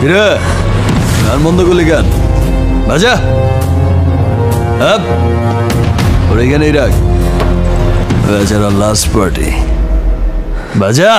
কিরে গান বন্ধ করলি কেন? বাজা ওর এখানেই রাখ, বেচারা লাস্ট পার্টি। বাজা।